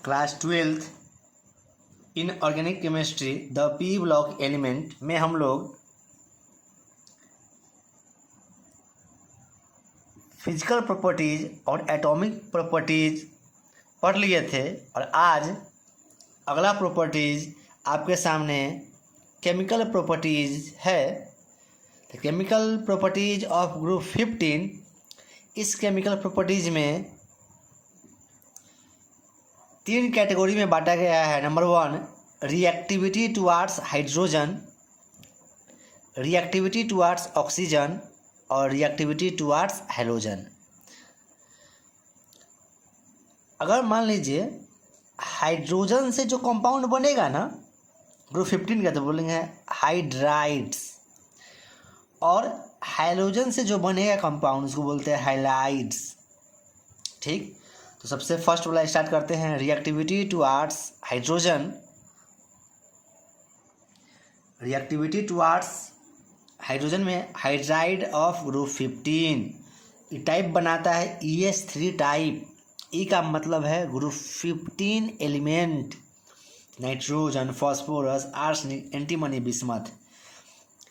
Class 12th in organic chemistry the P block element में हम लोग फिजिकल प्रॉपर्टीज और एटॉमिक प्रॉपर्टीज पढ़ लिए थे और आज अगला प्रॉपर्टीज आपके सामने केमिकल प्रॉपर्टीज है। तो केमिकल प्रॉपर्टीज ऑफ ग्रुप 15, इस केमिकल प्रॉपर्टीज में 3 कैटेगरी में बांटा गया है। Number 1, reactivity towards hydrogen, reactivity towards oxygen और रिएक्टिविटी टुवार्ड्स हैलोजन। अगर मान लीजिए हाइड्रोजन से जो कंपाउंड बनेगा ना ग्रुप 15 का, तो बोलेंगे हाइड्राइड्स, और हैलोजन से जो बनेगा कंपाउंड उसको बोलते हैं हाइलाइड्स। ठीक, तो सबसे फर्स्ट वाला स्टार्ट करते हैं। Reactivity towards hydrogen, reactivity towards hydrogen में हाइड्राइड ऑफ ग्रुप 15 ये टाइप बनाता है ES3 टाइप। ई का मतलब है group 15 element, nitrogen, phosphorus, arsenic, antimony, bismuth,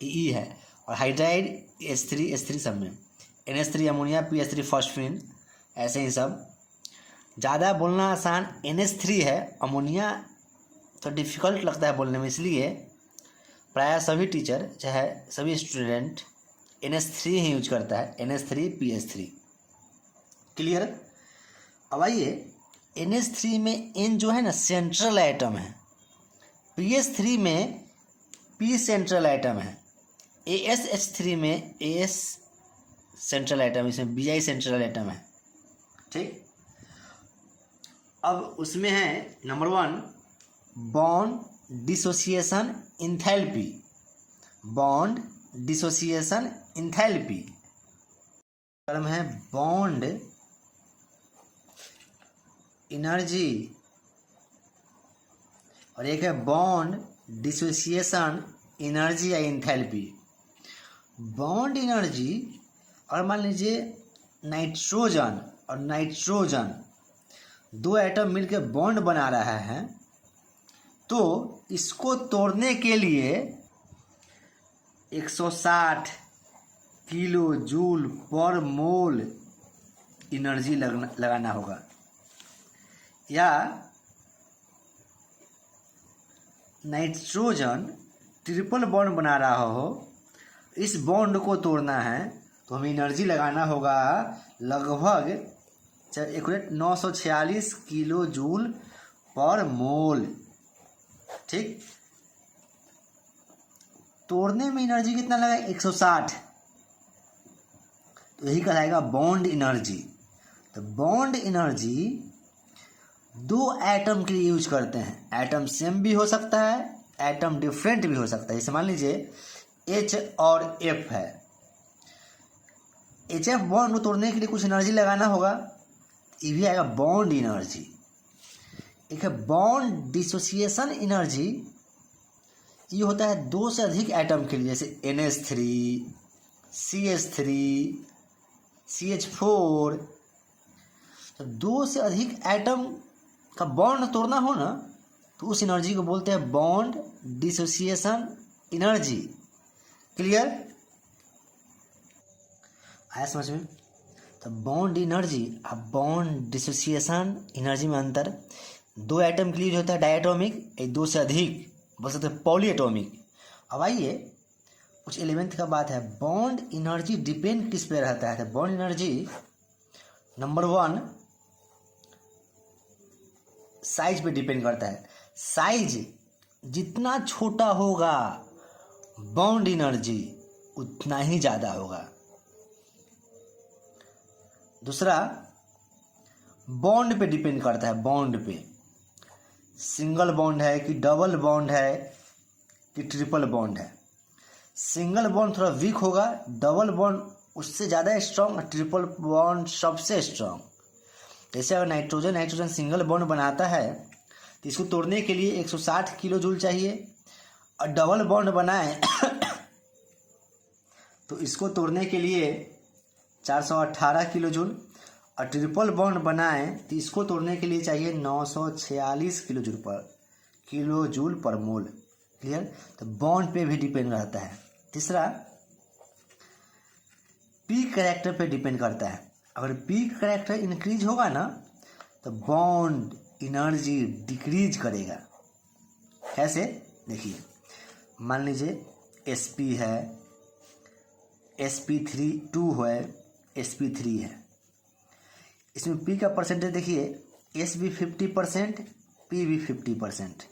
E है। और हाइड्राइड S3 सब में NH3 अमोनिया, PH3 फॉस्फीन, ऐसे ही सब। ज़्यादा बोलना आसान NH3 है, अमोनिया तो डिफ़िकल्ट लगता है बोलने में, इसलिए प्रायः सभी टीचर चाहे सभी स्टूडेंट NH3 ही यूज करता है, NH3 PH3। क्लियर। अब आइए, NH3 में N जो है ना सेंट्रल एटम है, PH3 में P सेंट्रल एटम है, ASH3 में AS सेंट्रल एटम, इसमें Bi सेंट्रल एटम है। ठीक, अब उसमें है number 1, bond dissociation enthalpy, bond dissociation enthalpy term है बॉन्ड एनर्जी, और एक है बॉन्ड डिसोसिएशन एनर्जी या इंथैल्पी। बॉन्ड एनर्जी, और मान लीजिए नाइट्रोजन और नाइट्रोजन 2 एटम मिलकर बॉन्ड बना रहा है, तो इसको तोड़ने के लिए 160 किलो जूल पर मोल एनर्जी लगाना होगा। या नाइट्रोजन ट्रिपल बॉन्ड बना रहा हो, इस बॉन्ड को तोड़ना है तो हमें एनर्जी लगाना होगा लगभग 946 किलो जूल पर मोल। ठीक, तोड़ने में एनर्जी कितना लगा? 160, तो यही कहलाएगा बॉन्ड एनर्जी। तो बॉन्ड एनर्जी 2 एटम के लिए यूज करते हैं। एटम सेम भी हो सकता है, एटम डिफरेंट भी हो सकता है। जैसे मान लीजिए H और F है, HF बॉन्ड को तोड़ने के लिए कुछ एनर्जी लगाना होगा, ये भी आएगा बॉन्ड एनर्जी। एक है बॉन्ड डिसोसिएशन एनर्जी, ये होता है 2 से अधिक एटम के लिए, जैसे NH3, CH3, CH4। तो 2 से अधिक एटम का बॉन्ड तोड़ना हो ना, तो उस एनर्जी को बोलते हैं बॉन्ड डिसोसिएशन एनर्जी। क्लियर, आया समझ में? तो बॉन्ड एनर्जी और बॉन्ड डिसोसिएशन एनर्जी में अंतर। 2 एटम के लिए जो होता है डायटोमिक, 2 से अधिक बोल सकते हैं पॉलीएटॉमिक। अब आइए कुछ 11th का बात है। बॉन्ड एनर्जी डिपेंड किस पे रहता है? तो बॉन्ड एनर्जी नंबर 1 साइज पे डिपेंड करता है। साइज जितना छोटा होगा बॉन्ड एनर्जी उतना ही ज़्यादा होगा। दूसरा, बॉन्ड पे डिपेंड करता है, बॉन्ड पे सिंगल बॉन्ड है कि डबल बॉन्ड है कि ट्रिपल बॉन्ड है। सिंगल बॉन्ड थोड़ा वीक होगा, डबल बॉन्ड उससे ज़्यादा स्ट्रॉन्ग, ट्रिपल बॉन्ड सबसे स्ट्रॉन्ग। जैसे अगर नाइट्रोजन सिंगल बॉन्ड बनाता है तो इसको तोड़ने के लिए 160 किलो जूल चाहिए, और डबल बॉन्ड बनाए तो इसको तोड़ने के लिए 418 किलो जूल, और ट्रिपल बॉन्ड बनाएं तो इसको तोड़ने के लिए चाहिए 946 किलो जूल पर मोल। क्लियर। तो बॉन्ड पे भी डिपेंड रहता है। तीसरा, पी कैरेक्टर पे डिपेंड करता है। अगर पी कैरेक्टर इंक्रीज होगा ना तो बॉन्ड एनर्जी डिक्रीज करेगा। कैसे? देखिए, मान लीजिए sp है, sp2 है, sp3 है। इसमें p का परसेंटेज देखिए, s भी 50%, p भी 50%।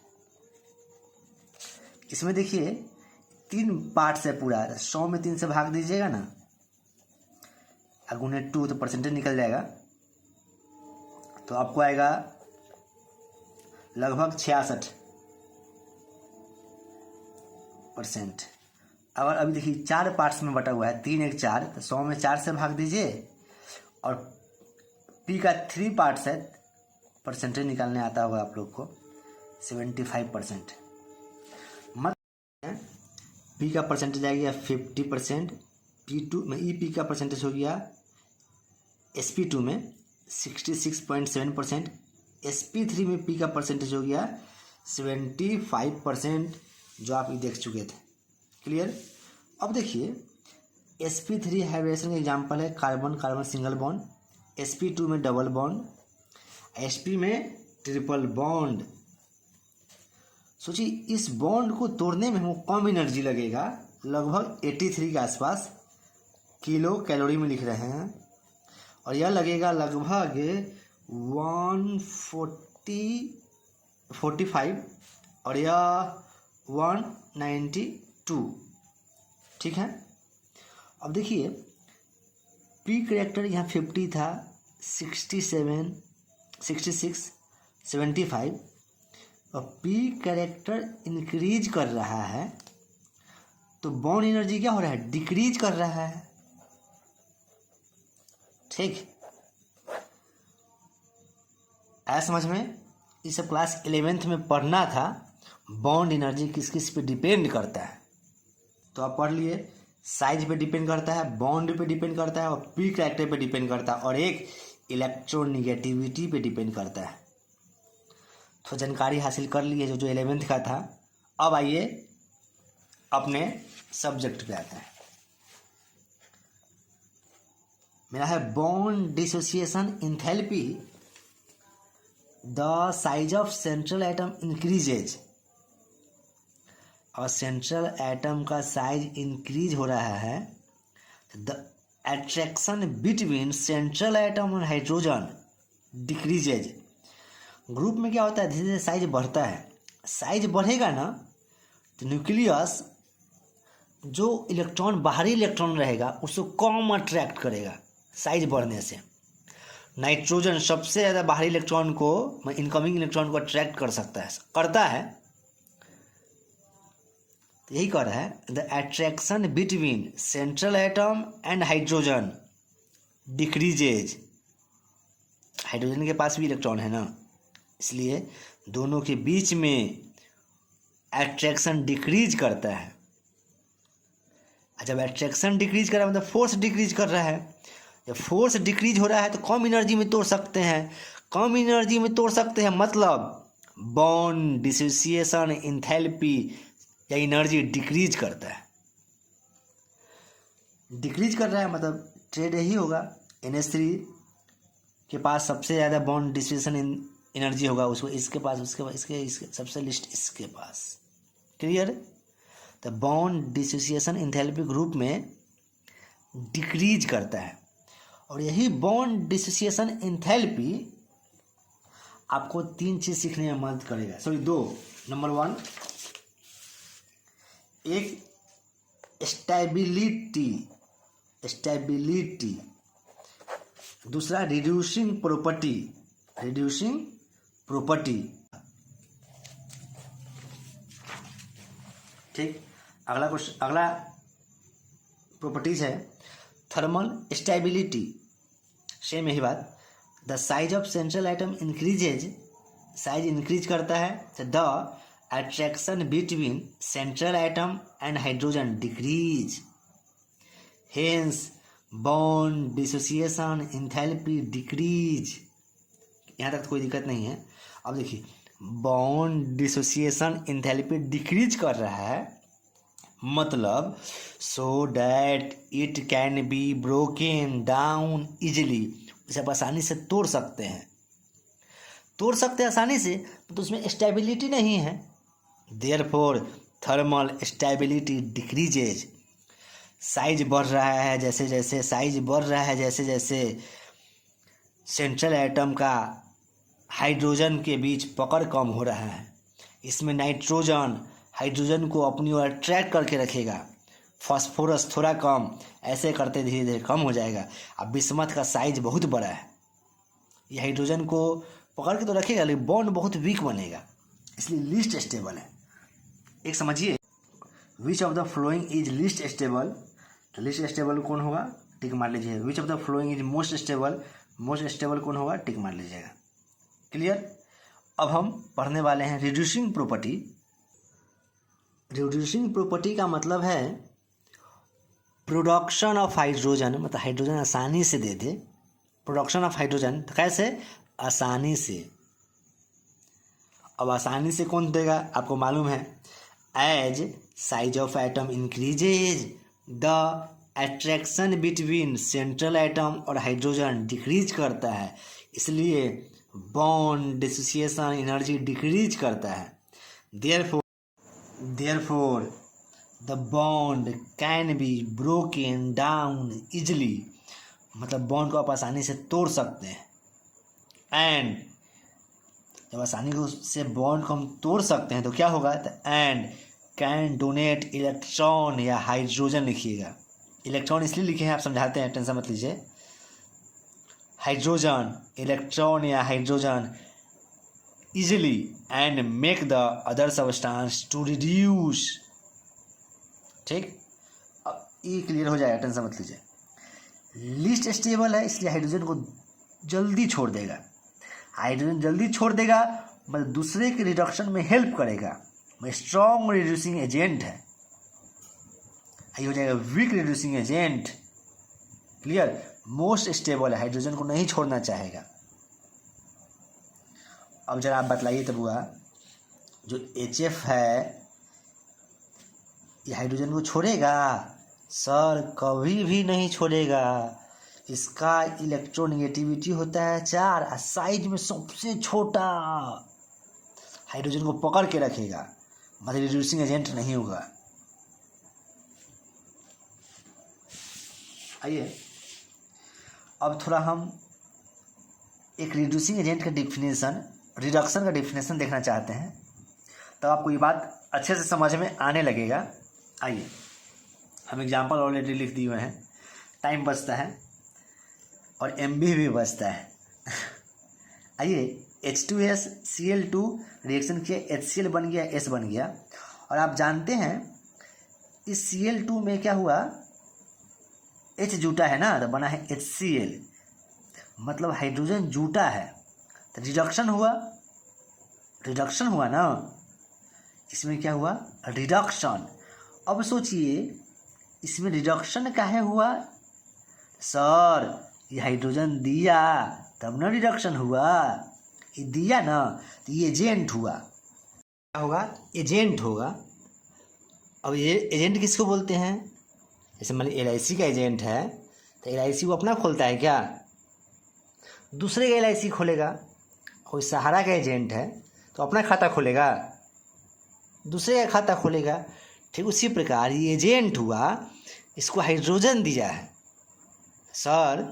इसमें देखिए 3 पार्ट्स है पूरा, 100 में 3 से भाग दीजिएगा ना, अगुने 2 तो परसेंटेज निकल जाएगा, तो आपको आएगा लगभग 66%। अगर अभी देखिए 4 पार्ट्स में बटा हुआ है, 3 1 4, तो 100 में 4 से भाग दीजिए, और पी का 3 पार्ट्स है, परसेंटेज निकालने आता होगा आप लोग को 75%। मतलब पी का परसेंटेज आ गया 50%, P2 में ई का परसेंटेज हो गया sp2 में 66.7%, sp3 में पी का परसेंटेज हो गया 75%, जो आप ये देख चुके थे। क्लियर। अब देखिए sp3 हाइब्रिडेशन का एग्जाम्पल है carbon carbon single bond, sp2 में डबल बॉन्ड, sp में ट्रिपल बॉन्ड। सोचिए इस बॉन्ड को तोड़ने में हमको कम एनर्जी लगेगा, लगभग 83 के आसपास किलो कैलोरी में लिख रहे हैं, और यह लगेगा लगभग 145 और यह 192। ठीक है। अब देखिए पी कैरेक्टर यहाँ 50 था, 67, 66, 75, और पी कैरेक्टर इंक्रीज कर रहा है तो बॉन्ड एनर्जी क्या हो रहा है? डिक्रीज कर रहा है। ठीक, आया समझ में? ये सब क्लास 11th में पढ़ना था। बॉन्ड एनर्जी किस किस पे डिपेंड करता है, तो आप पढ़ लिए। साइज पे डिपेंड करता है, बॉन्ड पे डिपेंड करता है, और पी कैरेक्टर पे डिपेंड करता है, और एक इलेक्ट्रोनिगेटिविटी पे डिपेंड करता है। तो जानकारी हासिल कर लिए जो 11th का था। अब आइए अपने सब्जेक्ट पे आते हैं। मेरा है bond dissociation enthalpy. The size of central atom increases, और सेंट्रल एटम का साइज इंक्रीज हो रहा है। The attraction between central atom और हाइड्रोजन डिक्रीजेज। ग्रुप में क्या होता है? धीरे धीरे साइज बढ़ता है। साइज बढ़ेगा ना तो न्यूक्लियस जो इलेक्ट्रॉन, बाहरी इलेक्ट्रॉन रहेगा, उसको कम अट्रैक्ट करेगा साइज बढ़ने से। नाइट्रोजन सबसे ज़्यादा बाहरी इलेक्ट्रॉन को, इनकमिंग इलेक्ट्रॉन को अट्रैक्ट कर सकता है, करता है। यही कर रहा है, the attraction between central atom and hydrogen decreases. Hydrogen के पास भी इलेक्ट्रॉन है ना, इसलिए दोनों के बीच में अट्रैक्शन डिक्रीज करता है। जब अट्रैक्शन डिक्रीज कर रहा है मतलब फोर्स डिक्रीज कर रहा है। जब फोर्स डिक्रीज हो रहा है तो कम एनर्जी में तोड़ सकते हैं। कम एनर्जी में तोड़ सकते हैं मतलब बॉन्ड डिसोसिएशन एंथैल्पी या एनर्जी डिक्रीज करता है। डिक्रीज कर रहा है मतलब ट्रेड यही होगा। NH3 के पास सबसे ज़्यादा बॉन्ड डिसोसिएशन एनर्जी होगा, उसको इसके पास, उसके पास, इसके सबसे लिस्ट इसके पास। क्लियर। तो बॉन्ड डिसोसिएशन एंथैल्पी ग्रुप में डिक्रीज करता है, और यही बॉन्ड डिसोसिएशन एंथैल्पी आपको 3 चीज़ सीखने में मदद करेगा। सॉरी 2। नंबर 1, एक स्टेबिलिटी, दूसरा रिड्यूसिंग प्रॉपर्टी। ठीक। अगला प्रॉपर्टीज है थर्मल स्टेबिलिटी। सेम यही बात। The size of central atom increases, size increase करता है, the attraction between central atom and hydrogen decrease, hence bond dissociation enthalpy decrease, यहाँ तक तो कोई दिक्कत नहीं है। अब देखिए बॉन्ड डिसोसिएशन एंथैल्पी डिक्रीज कर रहा है, मतलब so that it can be broken down easily, उसे आप आसानी से तोड़ सकते हैं आसानी से, तो उसमें स्टेबिलिटी नहीं है। Therefore thermal stability decreases, size बढ़ रहा है जैसे जैसे जैसे जैसे सेंट्रल एटम का हाइड्रोजन के बीच पकड़ कम हो रहा है, इसमें नाइट्रोजन हाइड्रोजन को अपनी ओर अट्रैक्ट करके रखेगा, फास्फोरस थोड़ा कम, ऐसे करते धीरे धीरे कम हो जाएगा। अब बिस्मथ का साइज बहुत बड़ा है, ये हाइड्रोजन को पकड़ के तो रखेगा लेकिन बॉन्ड बहुत वीक बनेगा, इसलिए लीस्ट स्टेबल है। एक समझिए, which of the following is least stable, तो लीस्ट स्टेबल कौन होगा, टिक मार लीजिए। Which of the following is most stable कौन होगा, टिक मार लीजिएगा। क्लियर। अब हम पढ़ने वाले हैं रिड्यूसिंग प्रॉपर्टी। रिड्यूसिंग प्रॉपर्टी का मतलब है प्रोडक्शन ऑफ हाइड्रोजन, मतलब हाइड्रोजन आसानी से दे दे, प्रोडक्शन ऑफ हाइड्रोजन, तो कैसे, आसानी से। अब आसानी से कौन देगा, आपको मालूम है, as size of atom increases the attraction between central atom और हाइड्रोजन डिक्रीज करता है, इसलिए बॉन्ड डिसोसिएशन एनर्जी डिक्रीज करता है। Therefore the bond can be broken down easily, मतलब बॉन्ड को आप आसानी से तोड़ सकते हैं। एंड जब आसानी से बॉन्ड को हम तोड़ सकते हैं तो क्या होगा, एंड कैन डोनेट इलेक्ट्रॉन या हाइड्रोजन लिखिएगा, इलेक्ट्रॉन इसलिए लिखे हैं, आप समझाते हैं, टेंशन मत लीजिए। हाइड्रोजन, इलेक्ट्रॉन या hydrogen easily and make the other substance to reduce. ठीक, अब ये क्लियर हो जाएगा, टेंशन मत लीजिए। लीस्ट स्टेबल है इसलिए हाइड्रोजन को जल्दी छोड़ देगा, हाइड्रोजन जल्दी छोड़ देगा मतलब दूसरे के रिडक्शन में हेल्प करेगा, स्ट्रॉन्ग रिड्यूसिंग एजेंट है। ये हो जाएगा weak reducing agent. Clear. Most stable है, हाइड्रोजन को नहीं छोड़ना चाहेगा। अब जरा आप बतलाइए तब हुआ, जो HF है ये हाइड्रोजन को छोड़ेगा, सर कभी भी नहीं छोड़ेगा, इसका इलेक्ट्रोनेगेटिविटी होता है 4, साइज में सबसे छोटा, हाइड्रोजन को पकड़ के रखेगा, मतलब रिड्यूसिंग एजेंट नहीं होगा। आइए अब थोड़ा हम एक रिड्यूसिंग एजेंट का डिफिनेशन, रिडक्शन का डिफिनेशन देखना चाहते हैं, तो आपको ये बात अच्छे से समझ में आने लगेगा। आइए हम एग्जाम्पल ऑलरेडी लिख दिए हुए हैं, टाइम बचता है और MB भी बचता है। आइए H2S Cl2 रिएक्शन किया, HCl बन गया, S बन गया, और आप जानते हैं इस Cl2 में क्या हुआ, H जूटा है ना, तो बना है HCl, मतलब हाइड्रोजन जूटा है, तो रिडक्शन हुआ ना, इसमें क्या हुआ, रिडक्शन। अब सोचिए इसमें रिडक्शन काहे हुआ, सर ये हाइड्रोजन दिया तब ना रिडक्शन हुआ, ये दिया ना तो ये एजेंट हुआ, क्या होगा, एजेंट होगा। अब ये एजेंट किसको बोलते हैं, जैसे मान लीजिए LIC का एजेंट है, तो LIC वो अपना खोलता है क्या, दूसरे का LIC खोलेगा। कोई सहारा का एजेंट है तो अपना खाता खोलेगा, दूसरे का खाता खोलेगा। ठीक उसी प्रकार ये एजेंट हुआ, इसको हाइड्रोजन दिया है। सर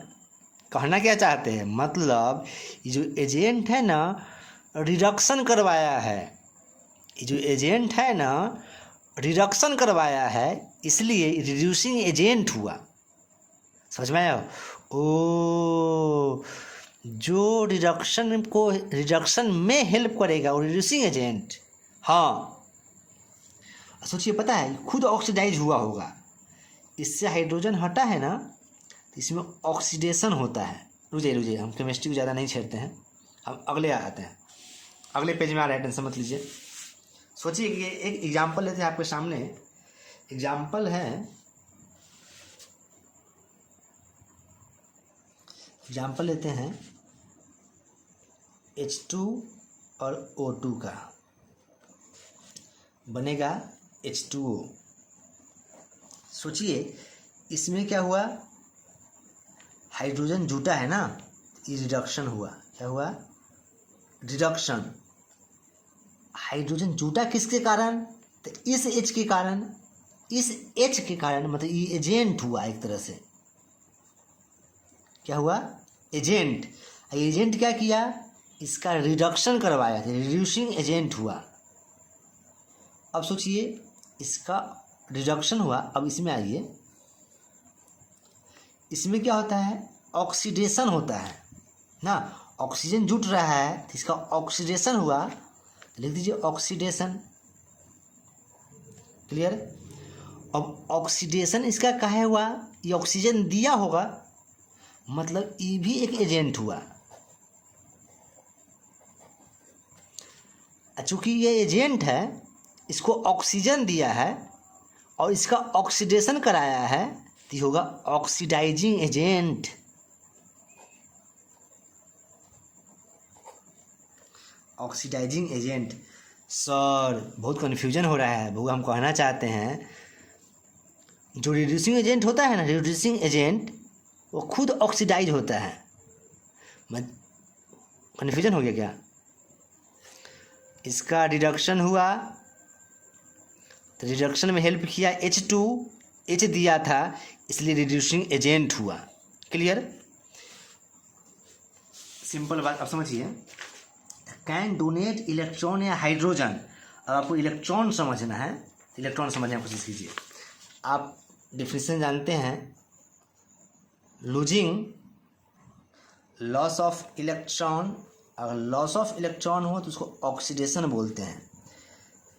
कहना क्या चाहते हैं, मतलब ये जो एजेंट है ना रिडक्शन करवाया है, ये जो एजेंट है ना रिडक्शन करवाया है, इसलिए रिड्यूसिंग एजेंट हुआ। समझ में आया। ओ, जो रिडक्शन में हेल्प करेगा वो रिड्यूसिंग एजेंट। हाँ सोचिए, पता है खुद ऑक्सीडाइज हुआ होगा, इससे हाइड्रोजन हटा है ना, तो इसमें ऑक्सीडेशन होता है। रुझे हम केमिस्ट्री को ज़्यादा नहीं छेड़ते हैं, हम अगले आते हैं, अगले पेज में आ रहा है, टेंशन मत लीजिए। सोचिए कि एक एग्जाम्पल लेते हैं आपके सामने, एग्जाम्पल है एग्जाम्पल लेते हैं H2 और O2 का, बनेगा H2O। सोचिए इसमें क्या हुआ, हाइड्रोजन जुटा है ना, ये रिडक्शन हुआ। क्या हुआ, रिडक्शन। हाइड्रोजन जुटा किसके कारण, तो इस H के कारण, इस H के कारण, मतलब ये एजेंट हुआ एक तरह से। क्या हुआ, एजेंट। एजेंट क्या किया, इसका रिडक्शन करवाया, रिड्यूसिंग एजेंट हुआ। अब सोचिए इसका रिडक्शन हुआ। अब इसमें आइए, इसमें क्या होता है, ऑक्सीडेशन होता है ना, ऑक्सीजन जुट रहा है तो इसका ऑक्सीडेशन हुआ, लिख दीजिए ऑक्सीडेशन। क्लियर। अब ऑक्सीडेशन इसका काहे हुआ, ये ऑक्सीजन दिया होगा, मतलब ये भी एक एजेंट हुआ। चूँकि ये एजेंट है, इसको ऑक्सीजन दिया है और इसका ऑक्सीडेशन कराया है, तो ये होगा oxidising agent. Oxidising agent. Sir बहुत कन्फ्यूजन हो रहा है, वो हम कहना चाहते हैं जो रिड्यूसिंग एजेंट होता है ना, रिड्यूसिंग एजेंट वो खुद ऑक्सीडाइज होता है। कन्फ्यूजन हो गया क्या, इसका रिडक्शन हुआ तो रिडक्शन में हेल्प किया H2, H दिया था इसलिए रिड्यूसिंग एजेंट हुआ। क्लियर, सिंपल बात। अब समझिए, कैन डोनेट इलेक्ट्रॉन या हाइड्रोजन। अब आपको इलेक्ट्रॉन समझना है, इलेक्ट्रॉन समझने की कोशिश कीजिए। आप डिफिनेशन जानते हैं, लूजिंग, लॉस ऑफ इलेक्ट्रॉन। अगर लॉस ऑफ इलेक्ट्रॉन हो तो उसको ऑक्सीडेशन बोलते हैं,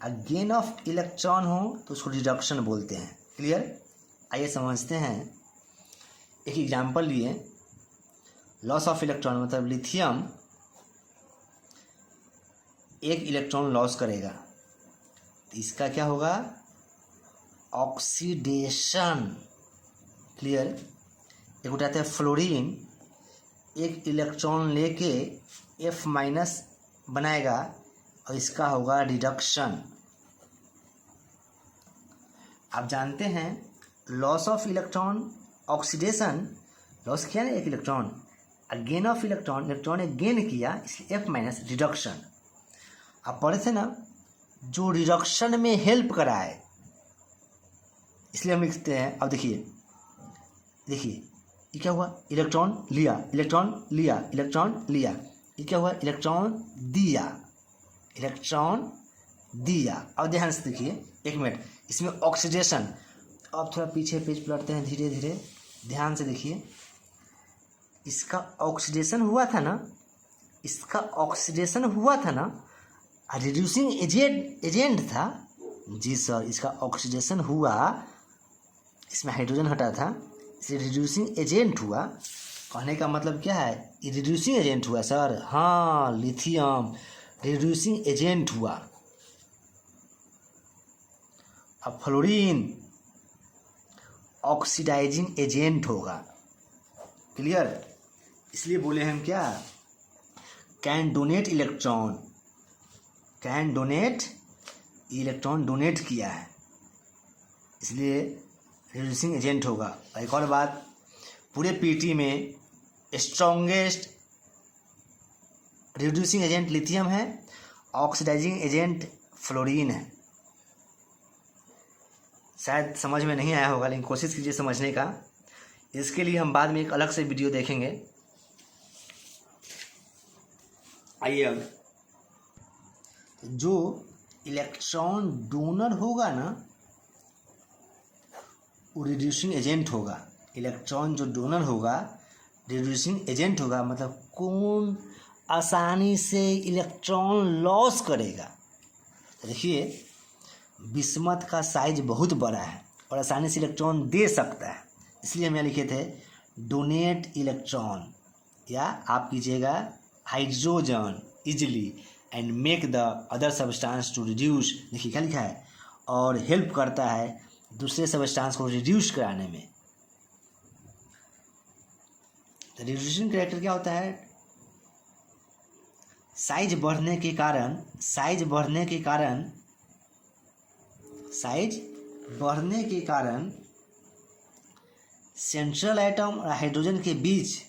और गेन ऑफ इलेक्ट्रॉन हो तो उसको रिडक्शन बोलते हैं। क्लियर। आइए समझते हैं, एक एग्जांपल लिए। लॉस ऑफ इलेक्ट्रॉन मतलब लिथियम एक इलेक्ट्रॉन लॉस करेगा तो इसका क्या होगा, ऑक्सीडेशन। क्लियर। एक उठाते हैं फ्लोरीन, एक इलेक्ट्रॉन लेके F माइनस बनाएगा और इसका होगा रिडक्शन। आप जानते हैं loss of electron, oxidation, loss किया ना एक इलेक्ट्रॉन, और गेन ऑफ इलेक्ट्रॉन, इलेक्ट्रॉन ने गेन किया इसलिए F माइनस रिडक्शन। आप पढ़े थे ना, जो रिडक्शन में हेल्प कराए इसलिए हम लिखते हैं। अब देखिए देखिए ये क्या हुआ, इलेक्ट्रॉन लिया, इलेक्ट्रॉन लिया, इलेक्ट्रॉन लिया, ये क्या हुआ, इलेक्ट्रॉन दिया, इलेक्ट्रॉन दिया। अब ध्यान से देखिए, एक मिनट, इसमें ऑक्सीडेशन। अब थोड़ा पीछे पेज पलटते हैं धीरे धीरे, ध्यान से देखिए। इसका ऑक्सीडेशन हुआ था ना, इसका ऑक्सीडेशन हुआ था ना, रिड्यूसिंग एजेंट था। जी सर, इसका ऑक्सीडेशन हुआ, इसमें हाइड्रोजन हटा था इसलिए रिड्यूसिंग एजेंट हुआ। कहने का मतलब क्या है, ये रिड्यूसिंग एजेंट हुआ सर। हाँ, लिथियम रिड्यूसिंग एजेंट हुआ। अब फ्लोरीन ऑक्सीडाइजिंग एजेंट होगा। क्लियर। इसलिए बोले हम क्या, can donate electron, can donate, electron donate किया है इसलिए रिड्यूसिंग एजेंट होगा। एक और बात, पूरे पीटी में स्ट्रॉन्गेस्ट रिड्यूसिंग एजेंट लिथियम है, ऑक्सीडाइजिंग एजेंट फ्लोरीन है। शायद समझ में नहीं आया होगा, लेकिन कोशिश कीजिए समझने का। इसके लिए हम बाद में एक अलग से वीडियो देखेंगे। आइए, अब जो इलेक्ट्रॉन डोनर होगा ना वो रिड्यूसिंग एजेंट होगा। इलेक्ट्रॉन जो डोनर होगा रिड्यूसिंग एजेंट होगा, मतलब कौन आसानी से इलेक्ट्रॉन लॉस करेगा। देखिए, बिस्मथ का साइज बहुत बड़ा है और आसानी से इलेक्ट्रॉन दे सकता है, इसलिए हम यहाँ लिखे थे डोनेट इलेक्ट्रॉन, या आप कीजिएगा hydrogen easily and make the other substance to reduce. देखिए क्या लिखा है, और हेल्प करता है दूसरे सब्सटेंस को रिड्यूस कराने में। तो रिड्यूसिंग कैरेक्टर क्या होता है? साइज बढ़ने के कारण सेंट्रल एटम और हाइड्रोजन के बीच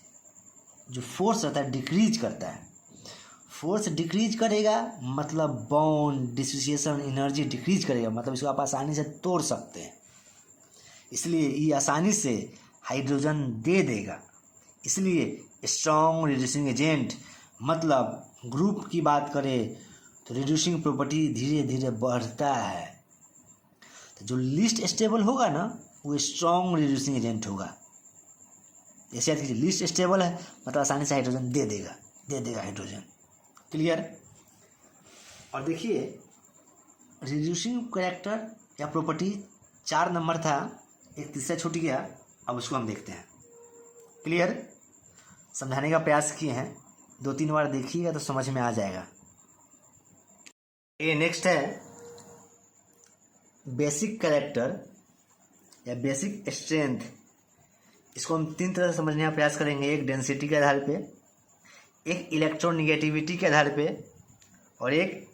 जो फोर्स रहता है डिक्रीज करता है। फोर्स डिक्रीज करेगा मतलब बॉन्ड डिसोसिएशन एनर्जी डिक्रीज करेगा, मतलब इसको आप आसानी से तोड़ सकते हैं, इसलिए ये आसानी से हाइड्रोजन दे देगा। इसलिए स्ट्रॉन्ग रिड्यूसिंग एजेंट, मतलब ग्रुप की बात करें तो रिड्यूसिंग प्रॉपर्टी धीरे धीरे बढ़ता है। तो जो लीस्ट स्टेबल होगा ना वो स्ट्रॉन्ग रिड्यूसिंग एजेंट होगा। जैसे याद कीजिए, लीस्ट स्टेबल है मतलब आसानी से हाइड्रोजन दे देगा हाइड्रोजन। क्लियर? और देखिए रिड्यूसिंग कैरेक्टर या प्रॉपर्टी 4 नंबर था, एक तीसरा छूट गया, अब उसको हम देखते हैं। क्लियर? समझाने का प्रयास किए हैं, 2-3 बार देखिएगा तो समझ में आ जाएगा। ये नेक्स्ट है बेसिक कैरेक्टर या बेसिक स्ट्रेंथ। इसको हम 3 तरह से समझने का प्रयास करेंगे। एक डेंसिटी के आधार पे, एक इलेक्ट्रोनिगेटिविटी के आधार पे, और एक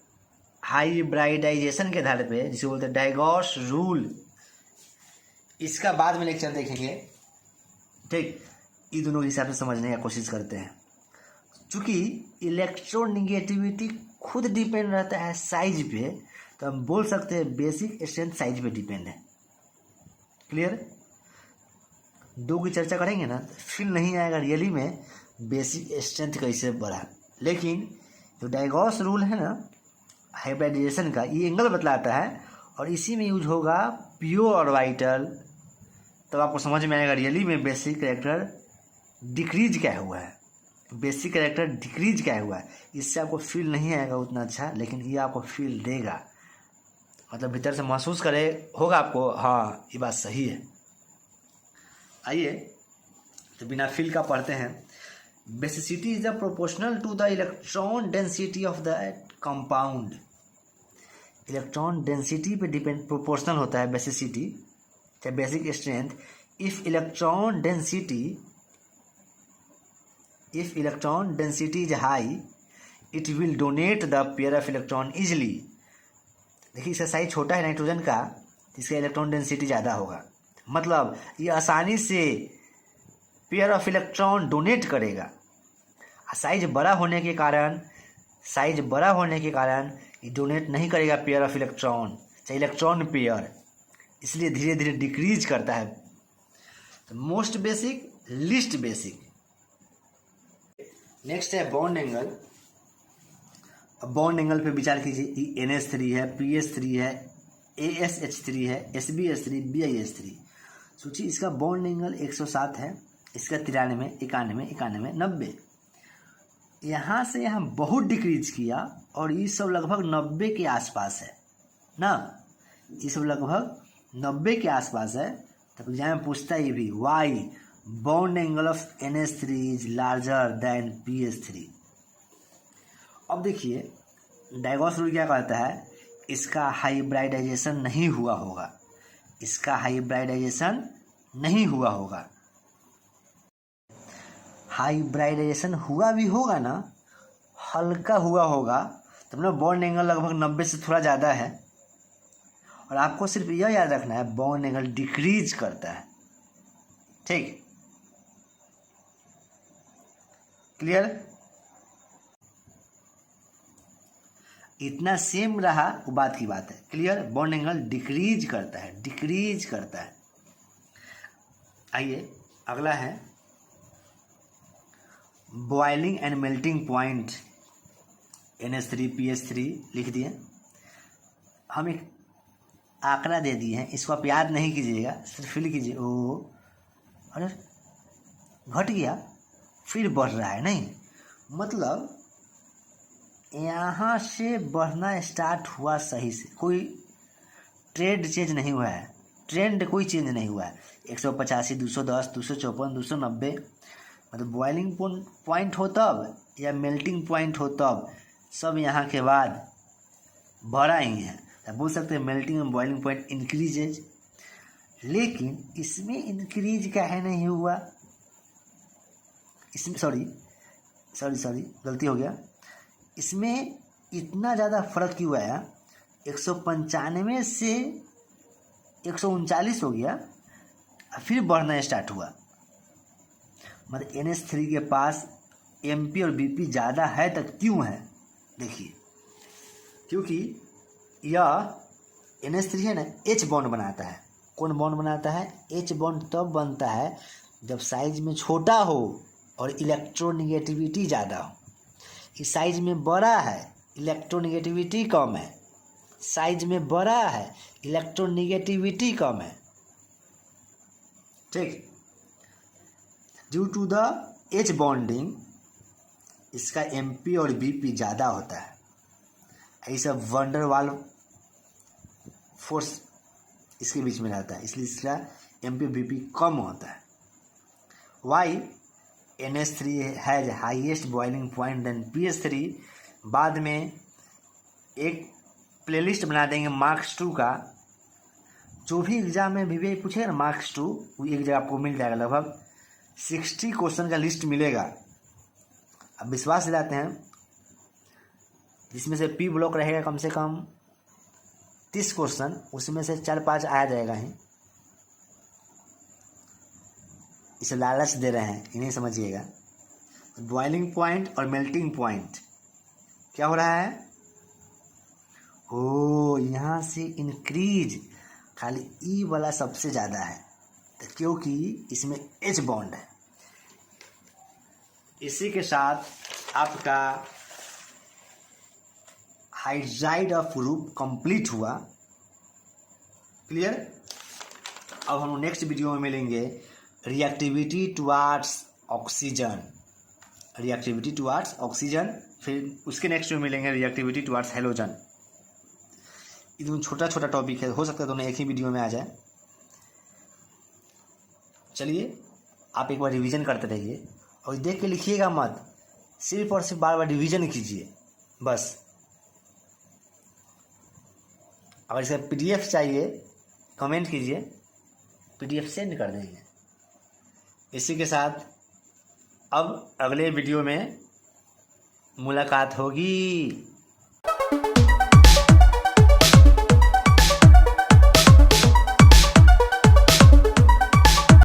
हाइब्रिडाइजेशन के आधार पे, जिसे बोलते हैं डायगॉस रूल। इसका बाद में लेक्चर देखेंगे। ठीक, ये दोनों के हिसाब से समझने की कोशिश करते हैं। चूँकि इलेक्ट्रोनिगेटिविटी खुद डिपेंड रहता है साइज पे, तो हम बोल सकते हैं बेसिक स्ट्रेंथ साइज पे डिपेंड है। क्लियर? 2 की चर्चा करेंगे ना तो फील नहीं आएगा रियली में बेसिक स्ट्रेंथ कैसे बढ़ा। लेकिन जो डायगॉस रूल है ना हाइब्रिडाइजेशन का, ये एंगल बतलाता है और इसी में यूज होगा प्योर ऑर्बिटल, तब आपको समझ में आएगा रियली में बेसिक कैरेक्टर डिक्रीज क्या हुआ है, बेसिक कैरेक्टर डिक्रीज क्या हुआ है। इससे आपको फील नहीं आएगा उतना अच्छा, लेकिन ये आपको फील देगा, मतलब भीतर से महसूस करे होगा आपको, हाँ ये बात सही है। आइए तो बिना फील का पढ़ते हैं। Basicity is the proportional to the electron density of the compound. Electron density पे डिपेंड प्रोपोर्शनल होता है बेसिसिटी या basic strength. If electron density is high it will donate the pair of electron easily. देखिए इसका size छोटा है nitrogen का, इसका इलेक्ट्रॉन डेंसिटी ज़्यादा होगा, मतलब ये आसानी से पेयर ऑफ इलेक्ट्रॉन डोनेट करेगा। साइज बड़ा होने के कारण ये डोनेट नहीं करेगा पेयर ऑफ इलेक्ट्रॉन, चाहे इलेक्ट्रॉन पेयर, इसलिए धीरे धीरे डिक्रीज करता है। तो most basic, least basic. Next है बॉन्ड एंगल। अब बॉन्ड एंगल पे विचार कीजिए। NH3 है, PH3 है, ASH3 है, SbH3, BiH3। सोचिए इसका बॉन्ड एंगल 107 है, इसका 93, 91, 91, 90। यहाँ से यहाँ बहुत डिक्रीज किया और ये सब लगभग 90 के आसपास है ना, ये सब लगभग 90 के आसपास है। तब एग्जाम में पूछता है ये भी, why bond angle of NH3 is larger than PH3। अब देखिए डायगॉस रूल क्या कहता है, इसका हाइब्रिडाइजेशन नहीं हुआ होगा, हाइब्रिडाइजेशन हुआ भी होगा ना, हल्का हुआ होगा, तब ना बॉन्ड एंगल लगभग 90 से थोड़ा ज़्यादा है। और आपको सिर्फ यह याद रखना है बॉन्ड एंगल डिक्रीज करता है। ठीक, क्लियर? इतना सेम रहा वो बात की बात है। क्लियर? बॉन्ड एंगल डिक्रीज करता है। आइए अगला है boiling and melting point. NH3 PH3 लिख दिए, हम एक आंकड़ा दे दिए हैं, इसको आप याद नहीं कीजिएगा, सिर्फ फील कीजिए। ओ अरे घट गया फिर बढ़ रहा है, नहीं मतलब यहाँ से बढ़ना स्टार्ट हुआ सही से, कोई ट्रेंड चेंज नहीं हुआ है, कोई चेंज नहीं हुआ है। 185, 210, 254, 290, मतलब बॉइलिंग पॉइंट हो तब या मेल्टिंग पॉइंट हो तब, सब यहाँ के बाद बढ़ा ही है। आप बोल सकते हैं melting and boiling point increases, लेकिन इसमें इंक्रीज काहे नहीं हुआ, इसमें सॉरी गलती हो गया, इसमें इतना ज़्यादा फर्क क्यों आया, 195 से 139 हो गया, फिर बढ़ना स्टार्ट हुआ। मतलब NH3 के पास MP और BP ज़्यादा है, तक क्यों है देखिए, क्योंकि यह NH3 है ना, H बॉन्ड बनाता है। कौन बॉन्ड बनाता है? H बॉन्ड तब बनता है जब साइज में छोटा हो और इलेक्ट्रोनिगेटिविटी ज़्यादा हो। इस साइज में बड़ा है, इलेक्ट्रोनिगेटिविटी कम है, साइज में बड़ा है, इलेक्ट्रोनिगेटिविटी कम है, ठीक। Due to the H bonding इसका MP और BP ज़्यादा होता है। ऐसा वंडर वाल फोर्स इसके बीच में रहता है, इसलिए इसका MP BP कम होता है। Why NH3 has highest boiling point than PH3। बाद में एक प्लेलिस्ट बना देंगे मार्क्स 2 का, जो भी एग्जाम में भी पूछेगा ना मार्क्स 2, वो एक जगह आपको मिल जाएगा। लगभग 60 क्वेश्चन का लिस्ट मिलेगा। अब विश्वास दिलाते हैं, जिसमें से P ब्लॉक रहेगा कम से कम 30 क्वेश्चन, उसमें से 4-5 आ जाएगा ही। इसे लालच दे रहे हैं, इन्हें समझिएगा। बॉइलिंग पॉइंट और मेल्टिंग पॉइंट क्या हो रहा है? ओ, यहाँ से इंक्रीज, खाली E वाला सबसे ज़्यादा है, तो क्योंकि इसमें H बॉन्ड है। इसी के साथ आपका हाइड्राइड ऑफ ग्रुप कंप्लीट हुआ। क्लियर? अब हम नेक्स्ट वीडियो में मिलेंगे reactivity towards oxygen, reactivity towards oxygen. फिर उसके नेक्स्ट में मिलेंगे रिएक्टिविटी टुवार्ड्स हेलोजन। इतना छोटा छोटा टॉपिक है, हो सकता है दोनों एक ही वीडियो में आ जाए। चलिए, आप एक बार रिवीजन करते रहिए और देख के लिखिएगा मत, सिर्फ और सिर्फ बार बार रिवीजन कीजिए बस। अगर इसका PDF चाहिए कमेंट कीजिए, PDF सेंड कर देंगे। इसी के साथ अब अगले वीडियो में मुलाकात होगी।